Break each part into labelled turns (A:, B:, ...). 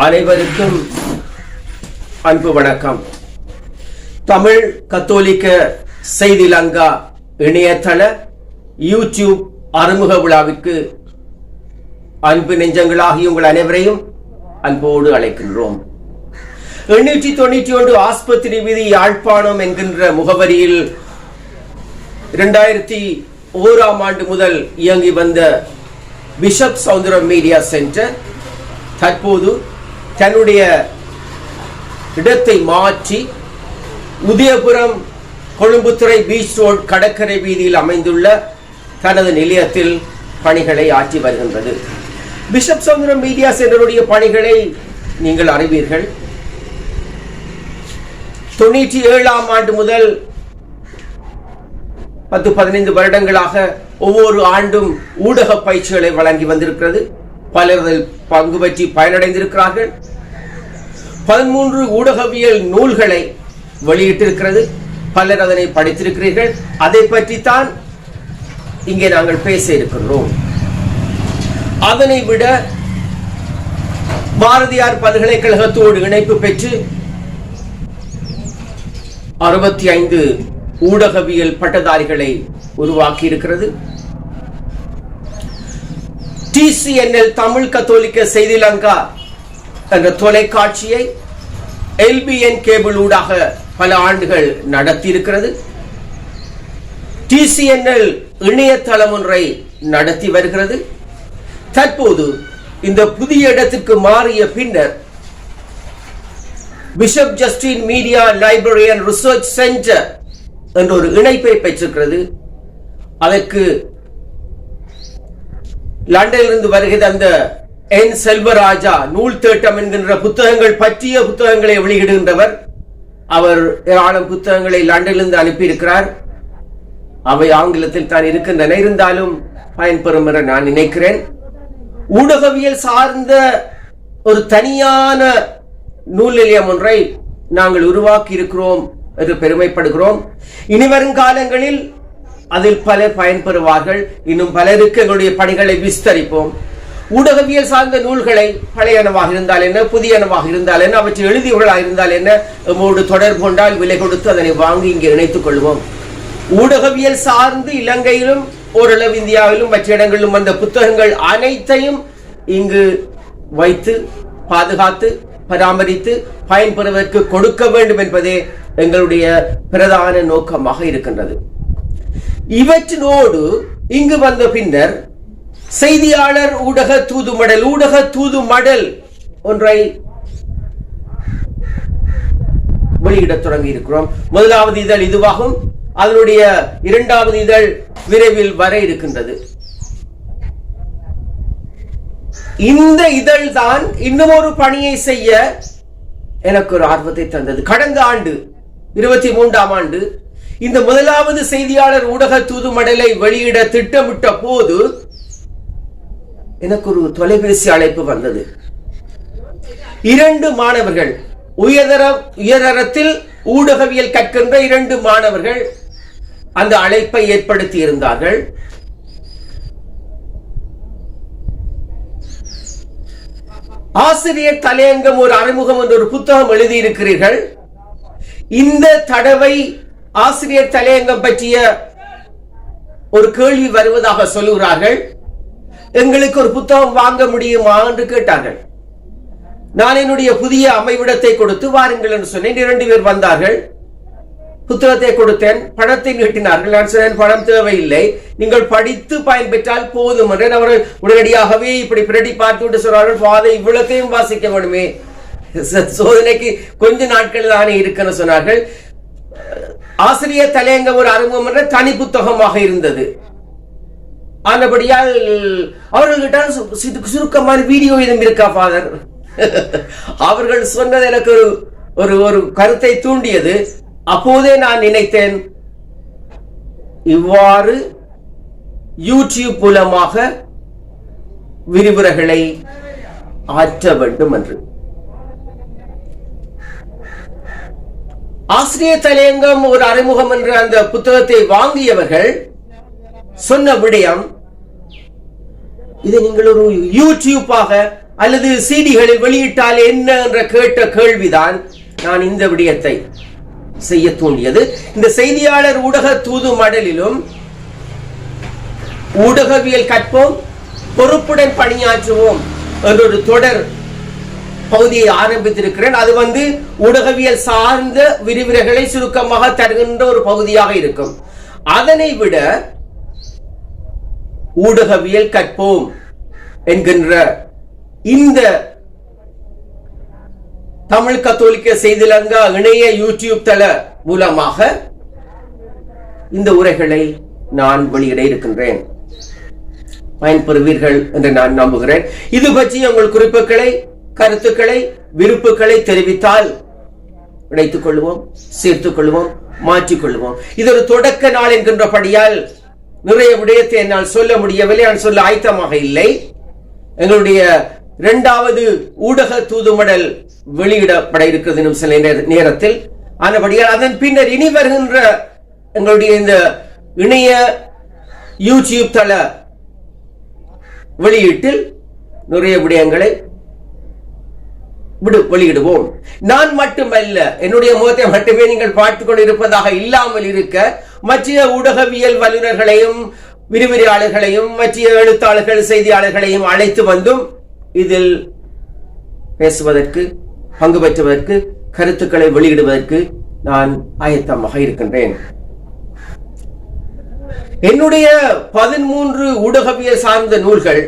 A: அனைவருக்கும் அன்பு வணக்கம். தமிழ் கத்தோலிக்க செய்தி லங்கா இணையதள யூடியூப் அறிமுக விழாவிற்கு அன்பு நெஞ்சங்களாகிய உங்கள் அனைவரையும் அன்போடு அழைக்கின்றோம். 891 ஆஸ்பத்திரி வீதி யாழ்ப்பாணம் என்கின்ற முகவரியில் 2001 ஆண்டு முதல் இயங்கி வந்த பிஷப் சவுந்தரம் மீடியா சென்டர் தற்போது தன்னுடைய இடத்தை மாற்றி உதயபுரம் கொழும்புத்துறை பீச் ரோட் கடற்கரை வீதியில் அமைந்துள்ள தனது நிலையத்தில் பணிகளை ஆற்றி வருகின்றது. பிஷப் சவுந்தரம் மீடியா சென்டருடைய பணிகளை நீங்கள் அறிவீர்கள். 97 ஆண்டு முதல் 10-15 வருடங்களாக ஒவ்வொரு ஆண்டும் ஊடக பயிற்சிகளை வழங்கி வந்திருக்கிறது. பலர் பங்கு பற்றி பயனடைந்திருக்கிறார்கள். 13 ஊடகவியல் நூல்களை வெளியிட்டிருக்கிறது. பலர் அதனை படித்திருக்கிறீர்கள். அதை பற்றித்தான் இங்கே நாங்கள் பேச இருக்கின்றோம். அதனை விட பாரதியார் பல்கலைக்கழகத்தோடு இணைப்பு பெற்று 65 ஊடகவியல் பட்டதாரிகளை உருவாக்கி இருக்கிறது. TCNL தமிழ் கத்தோலிக்க செய்தி லங்கா என்ற தொலைக்காட்சியை LBN கேபிள் ஊடாக பல ஆண்டுகள் நடத்தி இருக்கிறது. TCNL இணையதளம் ஒன்றை நடத்தி வருகிறது. தற்போது இந்த புதிய இடத்திற்கு மாறிய பின்னர் bishop Justin media library and research centre என்ற ஒரு இணைப்பை பெற்றிருக்கிறது. அதற்கு லண்டனிலிருந்து வருகிற அந்த என் செல்வராஜா நூல் தேட்டம் என்கின்ற புத்தகங்கள் பற்றிய புத்தகங்களை வெளியிடுகின்றவர். அவர் ஏராளம் புத்தகங்களை லண்டனிலிருந்து அனுப்பியிருக்கிறார். அவை ஆங்கிலத்தில் தான் இருக்கின்றன. இருந்தாலும் பயன்பெறும் என நான் நினைக்கிறேன். ஊடகவியல் சார்ந்த ஒரு தனியான நூல் நிலையம் ஒன்றை நாங்கள் உருவாக்கி இருக்கிறோம் என்று பெருமைப்படுகிறோம். இனி வரும் காலங்களில் அதில் பலர் பயன்பெறுவார்கள். இன்னும் பலருக்கு எங்களுடைய பணிகளை விஸ்தரிப்போம். ஊடகவியல் சார்ந்த நூல்களை பழையனவாக இருந்தால் என்ன, புதியனவாக இருந்தால் என்ன, அவற்றை எழுதியவர்களாக இருந்தால் என்ன, நம்மோடு தொடர்பு கொண்டால் விலை கொடுத்து அதனை வாங்கி இங்கே இணைத்துக் கொள்வோம். ஊடகவியல் சார்ந்து இலங்கையிலும் ஓரளவு இந்தியாவிலும் மற்ற இடங்களிலும் வந்த புத்தகங்கள் அனைத்தையும் இங்கு வைத்து பாதுகாத்து பராமரித்து பயன்பெறுவதற்கு கொடுக்க வேண்டும் என்பதே எங்களுடைய பிரதான நோக்கமாக இருக்கின்றது. இவற்றினோடு இங்கு வந்த பின்னர் செய்தியாளர் ஊடக தூது மடல் ஒன்றை வெளியிட தொடங்கி இருக்கிறோம். முதலாவது இதழ் இதுவாகும். அதனுடைய 2வது இதழ் விரைவில் வர இருக்கின்றது. இந்த இதழ் தான் இன்னும் ஒரு பணியை செய்ய எனக்கு ஒரு ஆர்வத்தை தந்தது. கடந்த ஆண்டு 23ஆம் ஆண்டு இந்த முதலாவது செய்தியாளர் ஊடக தூது மடலை வெளியிட திட்டமிட்ட போது எனக்கு ஒரு தொலைபேசி அழைப்பு வந்தது. 2 மாணவர்கள், உயர்தரத்தில் ஊடகவியல் கற்கின்ற 2 மாணவர்கள் அந்த அழைப்பை ஏற்படுத்தி இருந்தார்கள். ஆசிரியர் தலையங்கம் ஒரு அறிமுகம் என்ற ஒரு புத்தகம் எழுதியிருக்கிறீர்கள். இந்த தடவை ஆசிரியர் தலையங்கம் பற்றிய ஒரு கேள்வி வருவதாக சொல்லுகிறார்கள். எங்களுக்கு ஒரு புத்தகம் வாங்க முடியுமா என்று கேட்டார்கள். நான் என்னுடைய புதிய அமைவிடத்தை கொடுத்து வாருங்கள் என்று சொன்னேன். 2 பேர் வந்தார்கள். புத்தகத்தை கொடுத்தேன். பணத்தை நீட்டினார்கள். நான் சொன்னேன், பணம் தேவையில்லை, நீங்கள் படித்து பயன்பெற்றால் போதும் என்று. அவர்கள் உடனடியாகவே இப்படி பிரட்டி பார்த்து விட்டு சொன்னார்கள், பாதை இவ்வளத்தையும் வாசிக்க வேண்டுமே, சோதனைக்கு கொஞ்ச நாட்கள் தானே இருக்குன்னு சொன்னார்கள். ஆசிரியர் தலையங்கம் ஒரு அறிமுகம் என்ற தனி புத்தகமாக இருந்தது. ஆனபடியால் அவர்கள்கிட்ட சுருக்கமான வீடியோ எதுவும் இருக்கா ஃபாதர்? அவர்கள் சொன்னது எனக்கு ஒரு கருத்தை தூண்டியது. அப்போதே நான் நினைத்தேன், இவ்வாறு யூடியூப் மூலமாக விரிவுரைகளை ஆற்ற வேண்டும் என்று. ஆசிரியர் தலையங்கம் ஒரு அறிமுகம் என்ற அந்த புத்தகத்தை வாங்கியவர்கள் சொன்ன விடயம், இதை நீங்கள் ஒரு யூடியூப்பாக அல்லது சிடிகளில் வெளியிட்டால் என்ன என்ற கேட்ட கேள்விதான் நான் இந்த விடயத்தை செய்ய தூண்டியது. இந்த செய்தியாளர் ஊடக தூது மடலிலும் ஊடகவியல் கற்போம், பொறுப்புடன் பணியாற்றுவோம் என்ற ஒரு தொடர் பகுதியை ஆரம்பித்திருக்கிறேன். அது ஊடகவியல் சார்ந்த விரிவுரைகளை சுருக்கமாக தருகின்ற ஒரு பகுதியாக இருக்கும். அதனை விட ஊடகவியல் கற்போம் என்கின்ற இந்த தமிழ் கத்தோலிக்க செய்திலங்கா இணைய யூடியூப் தள மூலமாக இந்த உரைகளை நான் வெளியிட இருக்கின்றேன். பயன்பெறுவீர்கள் என்று நான் நம்புகிறேன். இது பற்றி உங்கள் குறிப்புகளை, கருத்துக்களை, விருப்புகளை தெரிவித்தால் இணைத்துக் கொள்வோம், சேர்த்துக் கொள்வோம், மாற்றிக்கொள்வோம். இது ஒரு தொடக்க நாள் என்கின்றபடியால் நிறைய விடயத்தை என்னால் சொல்ல முடியவில்லை, நான் சொல்ல ஆயத்தமாக இல்லை. எங்களுடைய இரண்டாவது ஊடக தூதுமடல் வெளியிடப்பட இருக்கிறது இன்னும் சில நேரத்தில். ஆனபடியால் அதன் பின்னர் இனி வருகின்ற எங்களுடைய இந்த இணைய யூடியூப் தள வெளியீட்டில் நிறைய விடயங்களை வெளியிடுவோம். நான் மட்டுமல்ல, என்னுடைய முகத்தை மட்டுமே நீங்கள் பார்த்துக் கொண்டிருப்பதாக இல்லாமல் இருக்க மற்ற ஊடகவியல் வல்லுநர்களையும் விரிவுரையாளர்களையும் மற்ற எழுத்தாளர்கள் செய்தியாளர்களையும் அழைத்து வந்தும் இதில் பேசுவதற்கு, பங்கு பெற்றுவதற்கு, கருத்துக்களை வெளியிடுவதற்கு நான் ஆயத்தமாக இருக்கின்றேன். என்னுடைய 13 ஊடகவியல் சார்ந்த நூல்கள்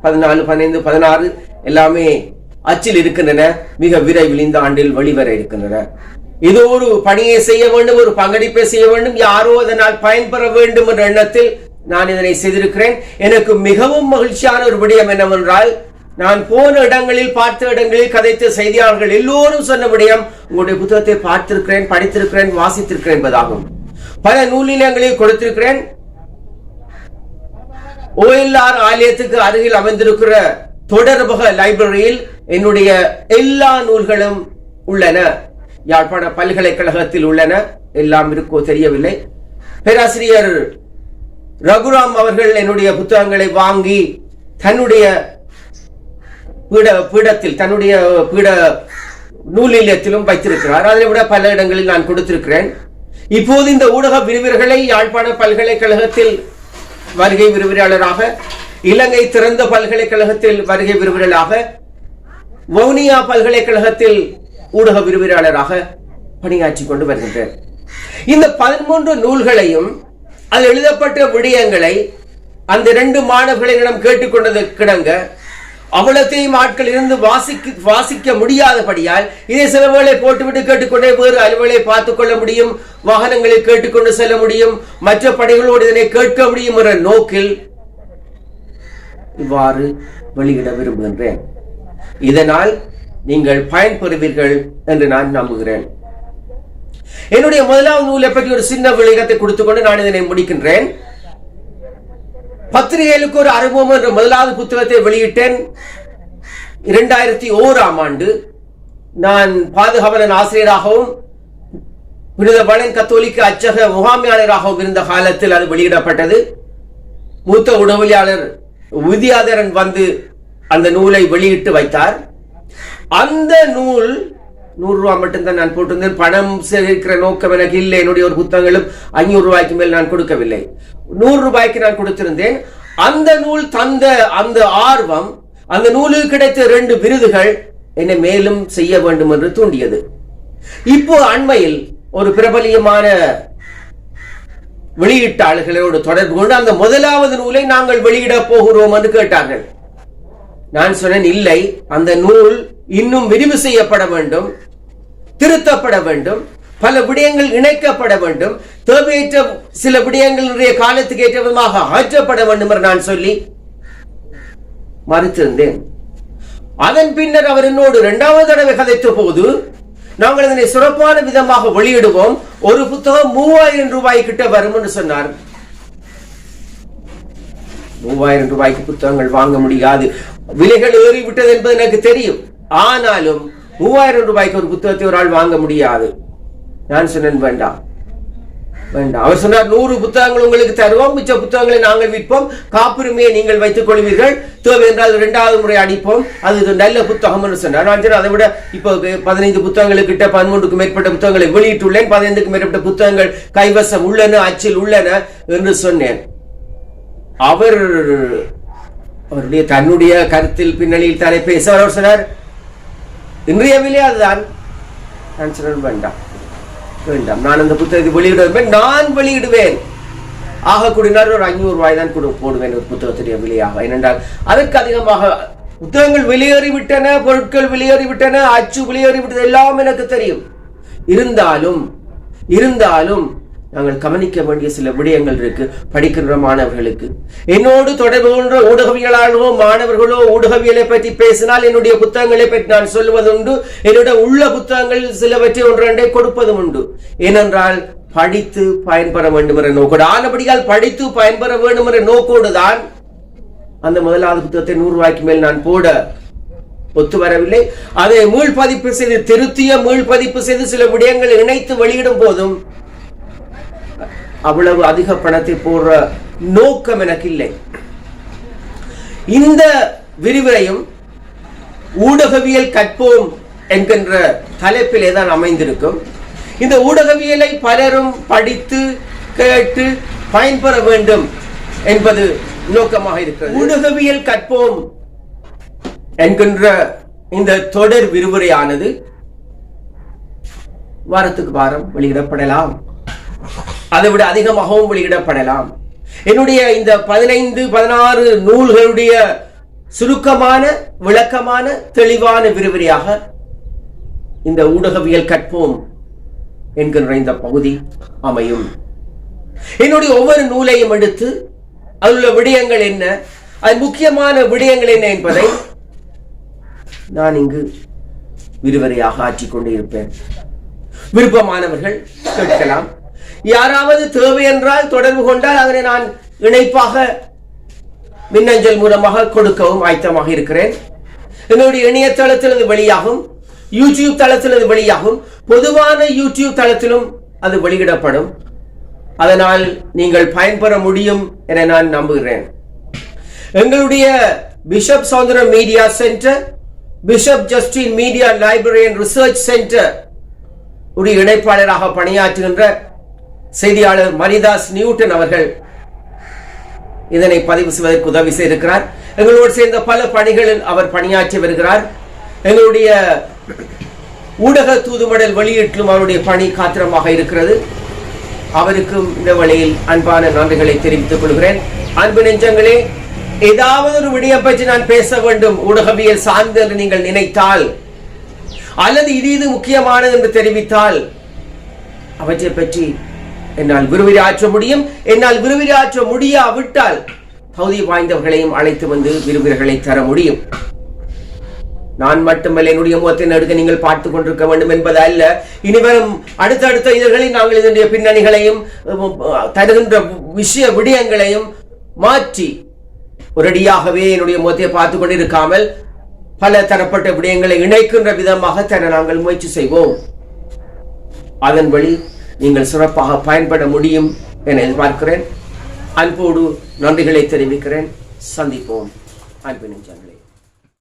A: 14, 15, 16 எல்லாமே அச்சில் இருக்கின்றன. மிக விரைவில் இந்த ஆண்டில் வெளிவர இருக்கின்றன. இது ஒரு பணியை செய்ய வேண்டும், ஒரு பங்களிப்பை செய்ய வேண்டும், யாரோ அதனால் பயன்பெற வேண்டும் என்ற எண்ணத்தில் நான் இதனை செய்திருக்கிறேன். எனக்கு மிகவும் மகிழ்ச்சியான ஒரு விடயம் என்னவென்றால், நான் போன இடங்களில், பார்த்த இடங்களில் கதைத்த செய்தியாளர்கள் எல்லோரும் சொன்ன விடயம், உங்களுடைய புத்தகத்தை பார்த்திருக்கிறேன், படித்திருக்கிறேன், வாசித்திருக்கிறேன் என்பதாகும். பல நூலிலங்களில் கொடுத்திருக்கிறேன். OLR ஆலயத்துக்கு அருகில் அமைந்திருக்கிற தொடர்பக லைப்ரரியில் என்னுடைய எல்லா நூல்களும் உள்ளன. யாழ்ப்பாண பல்கலைக்கழகத்தில் உள்ளன. எல்லாம் இருக்கோ தெரியவில்லை. பேராசிரியர் ரகுராம் அவர்கள் என்னுடைய புத்தகங்களை வாங்கி தன்னுடைய பீடத்தில், தன்னுடைய பீட நூல் நிலையத்திலும் வைத்திருக்கிறார். அதை விட பல இடங்களில் நான் கொடுத்திருக்கிறேன். இப்போது இந்த ஊடக விரிவுரைகளை யாழ்ப்பாண பல்கலைக்கழகத்தில் வருகை விரிவுரையாளராக, இலங்கை திறந்த பல்கலைக்கழகத்தில் வருகை விரிவுரையாளராக, வவுனியா பல்கலைக்கழகத்தில் ஊடக விரிவுரையாளராக பணியாற்றி கொண்டு வருகின்றேன். இந்த 13 நூல்களையும் அது எழுதப்பட்ட விடயங்களை அந்த 2 மாணவர்களிடம் கேட்டுக்கொண்டது கிடங்க அவ்வளத்தையும் ஆட்கள் இருந்து வாசிக்க முடியாதபடியால் இதை சில வேளை போட்டுவிட்டு கேட்டுக்கொண்டே வேறு அலுவலை பார்த்துக் கொள்ள முடியும், வாகனங்களில் கேட்டுக்கொண்டு செல்ல முடியும், மற்ற படைகளோடு இதனை கேட்க முடியும் என்ற நோக்கில் இவ்வாறு வெளியிட விரும்புகின்றேன். இதனால் நீங்கள் பயன்பெறுவீர்கள் என்று நான் நம்புகிறேன். என்னுடைய முதலாவது நூலை பற்றி ஒரு சின்ன விளக்கத்தை கொடுத்துக்கொண்டு நான் இதனை முடிக்கின்றேன். பத்திரிகைகளுக்கு ஒரு அனுபவம் என்ற முதலாவது புத்தகத்தை வெளியிட்டேன் 2001ஆம் ஆண்டு. நான் பாதுகாவலன் ஆசிரியராகவும் புனித வளன் கத்தோலிக்க அச்சக முகாமையாளராகவும் இருந்த காலத்தில் அது வெளியிடப்பட்டது. மூத்த உடவியலாளர் வித்யாதரன் அந்த நூலை வெளியிட்டு வைத்தார். அந்த நூல் 100 ரூபாய் மட்டும்தான் நான் போட்டிருந்தேன். பணம் சேகரிக்கிற நோக்கம் எனக்கு இல்லை. என்னுடைய ஒரு புத்தகங்களும் 500 ரூபாய்க்கு மேல் நான் கொடுக்கவில்லை. 100 ரூபாய்க்கு நான் கொடுத்திருந்தேன். அந்த நூல் தந்த அந்த ஆர்வம், அந்த நூலுக்கு கிடைத்த 2 விருதுகள் என்னை மேலும் செய்ய வேண்டும் என்று தூண்டியது. இப்போ அண்மையில் ஒரு பிரபலியமான வெளியீட்டாளர்களோடு தொடர்பு கொண்டு அந்த முதலாவது நூலை நாங்கள் வெளியிட போகிறோம் என்று கேட்டார்கள். நான் சொன்னேன், இல்லை, அந்த நூல் இன்னும் விரிவு செய்யப்பட வேண்டும், திருத்தப்பட வேண்டும், பல விடயங்கள் இணைக்கப்பட வேண்டும், தேவையற்ற சில விடயங்களுடைய காலத்துக்கு ஏற்ற விதமாக ஆற்றப்பட வேண்டும் என்று நான் சொல்லி மறுத்திருந்தேன். அதன் பின்னர் அவர் என்னோடு 2வது தடவை கதைத்த போது, நாங்கள் இதனை சிறப்பான விதமாக வெளியிடுவோம், ஒரு புத்தகம் 3000 ரூபாய் கிட்ட வரும் என்று சொன்னார். 3000 ரூபாய்க்கு புத்தகங்கள் வாங்க முடியாது, விலைகள் ஏறிவிட்டது என்பது எனக்கு தெரியும். ஆனாலும் 3000 ரூபாய்க்கு ஒரு புத்தகத்தை ஒரு ஆள் வாங்க முடியாது. நான் சொன்னேன், வேண்டாம், வேண்டாம். அவர் சொன்னார் 100 புத்தகங்கள் உங்களுக்கு தருவோம், மிச்ச புத்தகங்களை நாங்கள் விற்போம், காப்புரிமையை நீங்கள் வைத்துக் கொள்வீர்கள், தேவை என்றால் 2வது முறை அடிப்போம், அது நல்ல புத்தகம் என்று சொன்னார். நான் அதை விட இப்போ 15 புத்தகங்களுக்கிட்ட 13க்கும் மேற்பட்ட புத்தகங்களை வெளியிட்டுள்ளேன், 15க்கும் மேற்பட்ட புத்தகங்கள் கைவசம் உள்ளன, அச்சில் உள்ளன என்று சொன்னேன். அவருடைய தன்னுடைய கருத்தில் பின்னணியில் தானே பேச அவர் சொன்னார், இன்றைய விலை அதுதான். நான் சொன்னேன் வேண்டாம் வேண்டாம், நான் அந்த புத்தகத்தை வெளியிடுவேன், நான் வெளியிடுவேன். ஆக கூடினார் ஒரு 500 ரூபாய் தான் போடுவேன் ஒரு புத்தகத்துடைய விலையாக. ஏனென்றால் அதற்கு அதிகமாக புத்தகங்கள் வெளியேறிவிட்டன, பொருட்கள் வெளியேறிவிட்டன, அச்சு வெளியேறிவிட்டது, எல்லாம் எனக்கு தெரியும். இருந்தாலும் நாங்கள் கவனிக்க வேண்டிய சில விடயங்கள் இருக்கு. படிக்கின்ற மாணவர்களுக்கு, என்னோடு தொடர்பு கொண்ட ஊடகவியலாளர்களோ மாணவர்களோ ஊடகவியலை பற்றி பேசினால் என்னுடைய புத்தகங்களை பற்றி நான் சொல்வதுண்டு. என்னுடைய உள்ள புத்தகங்கள் சிலவற்றை ஒன்றை கொடுப்பதும் உண்டு. ஏனென்றால் படித்து பயன்பெற வேண்டும் என்ற நோக்கோடு, ஆனபடியால் படித்து பயன்பெற வேண்டும் என்ற நோக்கோடு தான் அந்த முதலாவது புத்தகத்தை 100 ரூபாய்க்கு மேல் நான் போட ஒத்து வரவில்லை. அதை மீள்பதிப்பு செய்து, திருத்திய மீள்பதிப்பு செய்து சில விடயங்களை இணைத்து வெளியிடும் போதும் அவ்வளவு அதிக பணத்தை போடுற நோக்கம் எனக்கு இல்லை. இந்த விரிவுரையும் ஊடகவியல் கற்போம் என்கின்ற தலைப்பிலே தான் அமைந்திருக்கும். இந்த ஊடகவியலை பலரும் படித்து கேட்டு பயன்பெற வேண்டும் என்பது நோக்கமாக இருக்கிறது. ஊடகவியல் கற்போம் என்கின்ற இந்த தொடர் விரிவுரையானது வாரத்துக்கு வாரம் வெளியிடப்படலாம், அதை விட அதிகமாகவும் வெளியிடப்படலாம். என்னுடைய இந்த 15-16 நூல்களுடைய சுருக்கமான விளக்கமான தெளிவான விரிவுரையாக இந்த ஊடகவியல் கற்போம் என்கின்ற இந்த பகுதி அமையும். என்னுடைய ஒவ்வொரு நூலையும் எடுத்து அதில் உள்ள விடயங்கள் என்ன, அது முக்கியமான விடயங்கள் என்ன என்பதை நான் இங்கு விரிவுரையாக ஆற்றிக்கொண்டே இருப்பேன். விருப்பமானவர்கள் கேட்கலாம். யாராவது தேவை என்றால் தொடர்பு கொண்டால் அதனை நான் இணைப்பாக மின்னஞ்சல் மூலமாக கொடுக்கவும் ஆயத்தமாக இருக்கிறேன். என்னுடைய இணையதளத்தில் அது வெளியாகும், யூடியூப் தளத்தில் அது வெளியாகும், பொதுவான யூடியூப் தளத்திலும் அது வெளியிடப்படும். அதனால் நீங்கள் பயன்பெற முடியும் என நான் நம்புகிறேன். எங்களுடைய bishop Soundaram media centre, bishop Justin media library and research centre உடைய இணைப்பாளராக பணியாற்றுகின்ற செய்தியாளர் மரிதாஸ் நியூட்டன் அவர்கள் இதனை பதிவு செய்வதற்கு உதவி செய்திருக்கிறார். எங்களோடு சேர்ந்த பல பணிகளில் அவர் பணியாற்றி வருகிறார். எங்களுடைய ஊடக தூதுமடல் வெளியீட்டிலும் அவருடைய பணி காத்திரமாக இருக்கிறது. அவருக்கும் இந்த வழியில் அன்பான நன்றிகளை தெரிவித்துக் கொள்கிறேன். அன்பு நெஞ்சங்களே, ஏதாவது ஒரு விடயம் பற்றி நான் பேச வேண்டும் ஊடகவியல் சார்ந்து என்று நீங்கள் நினைத்தால், அல்லது இது முக்கியமானது என்று தெரிவித்தால், அவற்றை பற்றி என்னால் விரிவுரையாற்ற முடியும். என்னால் விரிவுரையாற்ற முடியாவிட்டால் தகுதி வாய்ந்தவர்களையும் அழைத்து வந்து விரிவுரைகளை தர முடியும். நான் மட்டுமல்ல, என்னுடைய முகத்தை நடுக்க நீங்கள் பார்த்துக் கொண்டிருக்க வேண்டும் என்பது அல்ல. இனிவரும் அடுத்தடுத்த இதழ்களில் நாங்கள் இதனுடைய பின்னணிகளையும் தருகின்ற விடயங்களையும் மாற்றி ஒரடியாகவே என்னுடைய முகத்தை பார்த்துக் கொண்டிருக்காமல் பல தரப்பட்ட விடயங்களை இணைக்கின்ற விதமாக தர நாங்கள் முயற்சி செய்வோம். அதன் வழி நீங்கள் சிறப்பாக பயன்பட முடியும் என எதிர்பார்க்கிறேன். அன்போடு நன்றிகளை தெரிவிக்கிறேன். சந்திப்போம் அன்பு நெஞ்சங்களே.